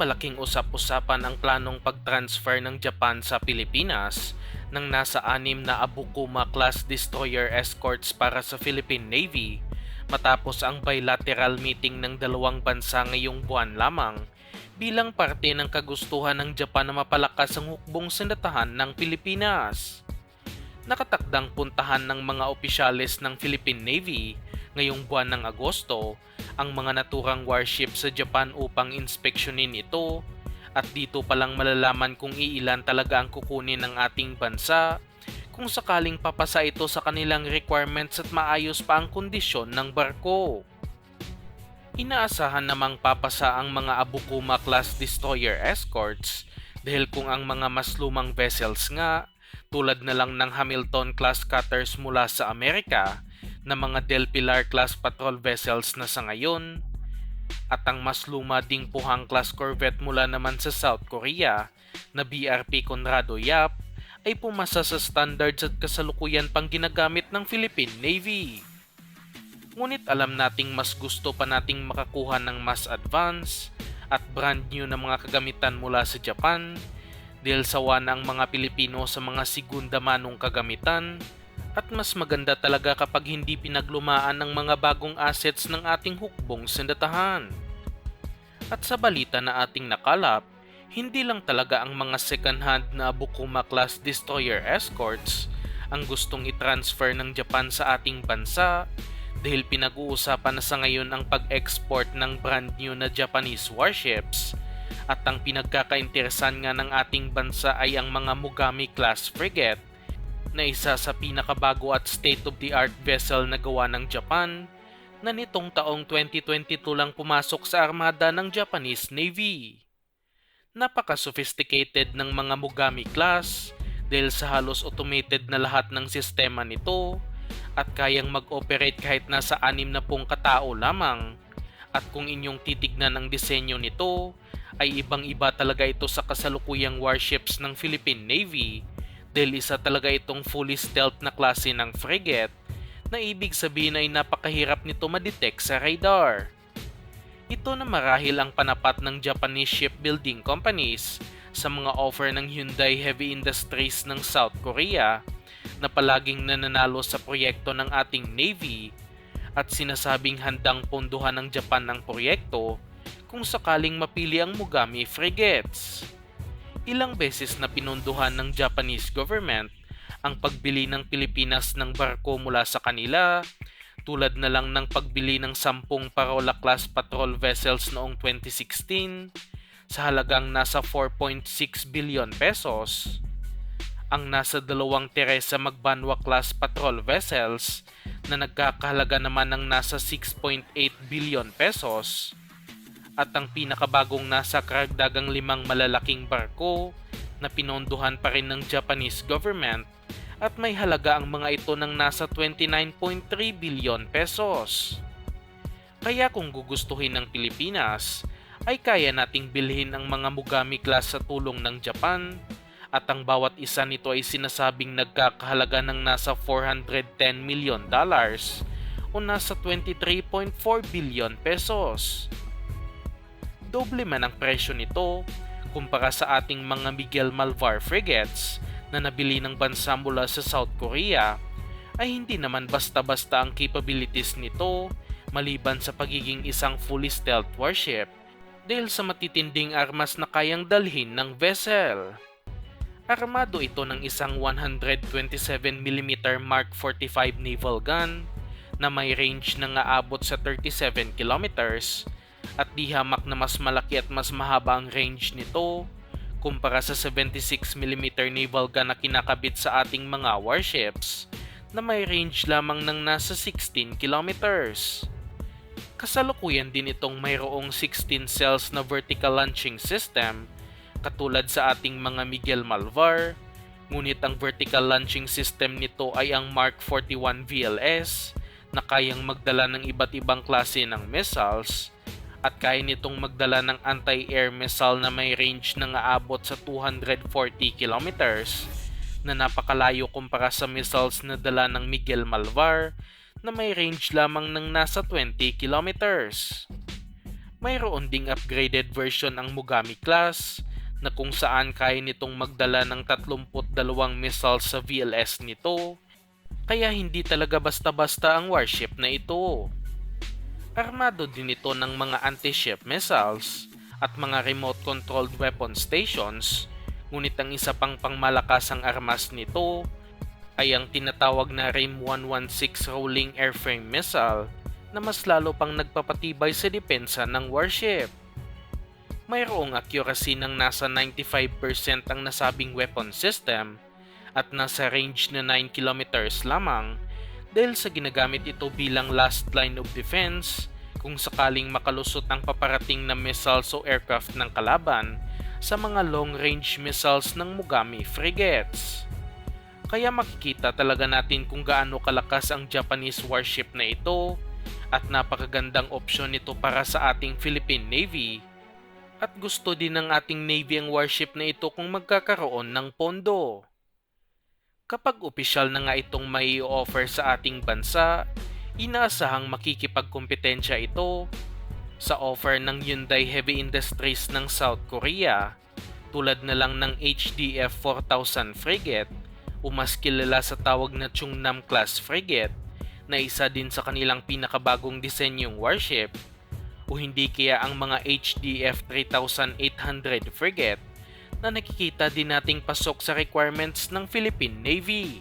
malaking usap-usapan ang planong pag-transfer ng Japan sa Pilipinas ng nasa 6 na Abukuma-class destroyer escorts para sa Philippine Navy matapos ang bilateral meeting ng dalawang bansa ngayong buwan lamang bilang parte ng kagustuhan ng Japan na mapalakas ang hukbong sandatahan ng Pilipinas. Nakatakdang puntahan ng mga opisyalis ng Philippine Navy ngayong buwan ng Agosto ang mga naturang warship sa Japan upang inspeksyonin ito at dito palang malalaman kung iilan talaga ang kukunin ng ating bansa kung sakaling papasa ito sa kanilang requirements at maayos pa ang kondisyon ng barko. Inaasahan namang papasa ang mga Abukuma-class destroyer escorts dahil kung ang mga mas lumang vessels nga tulad na lang ng Hamilton-class cutters mula sa Amerika na mga Del Pilar-class patrol vessels na sa ngayon at ang mas luma ding Puhang-class corvette mula naman sa South Korea na BRP Conrado Yap ay pumasa sa standards at kasalukuyan pang ginagamit ng Philippine Navy. Ngunit alam nating mas gusto pa nating makakuha ng mas advanced at brand new na mga kagamitan mula sa Japan dahil sawa na ang mga Pilipino sa mga segunda manong kagamitan at mas maganda talaga kapag hindi pinaglumaan ng mga bagong assets ng ating hukbong sandatahan. At sa balita na ating nakalap, hindi lang talaga ang mga second-hand na Abukuma-class destroyer escorts ang gustong i-transfer ng Japan sa ating bansa dahil pinag-uusapan na sa ngayon ang pag-export ng brand new na Japanese warships at ang pinagkakainteresan nga ng ating bansa ay ang mga Mogami-class frigate na isa sa pinakabago at state-of-the-art vessel na gawa ng Japan na nitong taong 2022 lang pumasok sa armada ng Japanese Navy. Napaka-sophisticated ng mga Mogami class dahil sa halos automated na lahat ng sistema nito at kayang mag-operate kahit nasa 60 katao lamang. At kung inyong titignan ang disenyo nito, ay ibang-iba talaga ito sa kasalukuyang warships ng Philippine Navy dahil isa talaga itong fully stealth na klase ng frigate na ibig sabihin ay napakahirap nito ma-detect sa radar. Ito na marahil ang panapat ng Japanese shipbuilding companies sa mga offer ng Hyundai Heavy Industries ng South Korea na palaging nananalo sa proyekto ng ating Navy at sinasabing handang ponduhan ng Japan ang proyekto kung sakaling mapili ang Mogami frigates. Ilang beses na pinondohan ng Japanese government ang pagbili ng Pilipinas ng barko mula sa kanila, tulad na lang ng pagbili ng 10 Parola-class patrol vessels noong 2016 sa halagang nasa 4.6 billion pesos, ang nasa 2 Teresa Magbanwa-class patrol vessels na nagkakahalaga naman ng nasa 6.8 billion pesos, at ang pinakabagong nasa karagdagang 5 malalaking barko na pinondohan pa rin ng Japanese government at may halaga ang mga ito ng nasa 29.3 billion pesos. Kaya kung gugustuhin ng Pilipinas, ay kaya nating bilhin ang mga Mogami class sa tulong ng Japan at ang bawat isa nito ay sinasabing nagkakahalaga ng nasa $410 million o nasa 23.4 billion pesos. Doble man ang presyo nito kumpara sa ating mga Miguel Malvar frigates na nabili ng bansa mula sa South Korea, ay hindi naman basta-basta ang capabilities nito maliban sa pagiging isang fully stealth warship dahil sa matitinding armas na kayang dalhin ng vessel. Armado ito ng isang 127mm Mark 45 naval gun na may range na aabot sa 37 kilometers at di hamak na mas malaki at mas mahaba ang range nito kumpara sa 76mm naval gun na kinakabit sa ating mga warships na may range lamang ng nasa 16 kilometers. Kasalukuyan din itong mayroong 16 cells na vertical launching system katulad sa ating mga Miguel Malvar, ngunit ang vertical launching system nito ay ang Mark 41 VLS na kayang magdala ng iba't ibang klase ng missiles at kaya nitong magdala ng anti-air missile na may range na aabot sa 240 kilometers na napakalayo kumpara sa missiles na dala ng Miguel Malvar na may range lamang ng nasa 20 kilometers. Mayroon ding upgraded version ang Mogami class na kung saan kaya nitong magdala ng 32 missiles sa VLS nito, kaya hindi talaga basta-basta ang warship na ito. Armado din ito ng mga anti-ship missiles at mga remote-controlled weapon stations, ngunit ang isa pang pangmalakasang armas nito ay ang tinatawag na RIM-116 Rolling Airframe Missile na mas lalo pang nagpapatibay sa depensa ng warship. Mayroong accuracy ng nasa 95% ang nasabing weapon system at nasa range na 9 kilometers lamang dahil sa ginagamit ito bilang last line of defense kung sakaling makalusot ang paparating na missiles o aircraft ng kalaban sa mga long-range missiles ng Mogami frigates. Kaya makikita talaga natin kung gaano kalakas ang Japanese warship na ito at napakagandang opsyon nito para sa ating Philippine Navy. At gusto din ng ating Navy ang warship na ito kung magkakaroon ng pondo. Kapag opisyal na nga itong may offer sa ating bansa, inaasahang makikipagkompetensya ito sa offer ng Hyundai Heavy Industries ng South Korea, tulad na lang ng HDF 4000 frigate o mas kilala sa tawag na Chungnam class frigate na isa din sa kanilang pinakabagong disenyong warship, o hindi kaya ang mga HDF 3800 frigate na nakikita din nating pasok sa requirements ng Philippine Navy.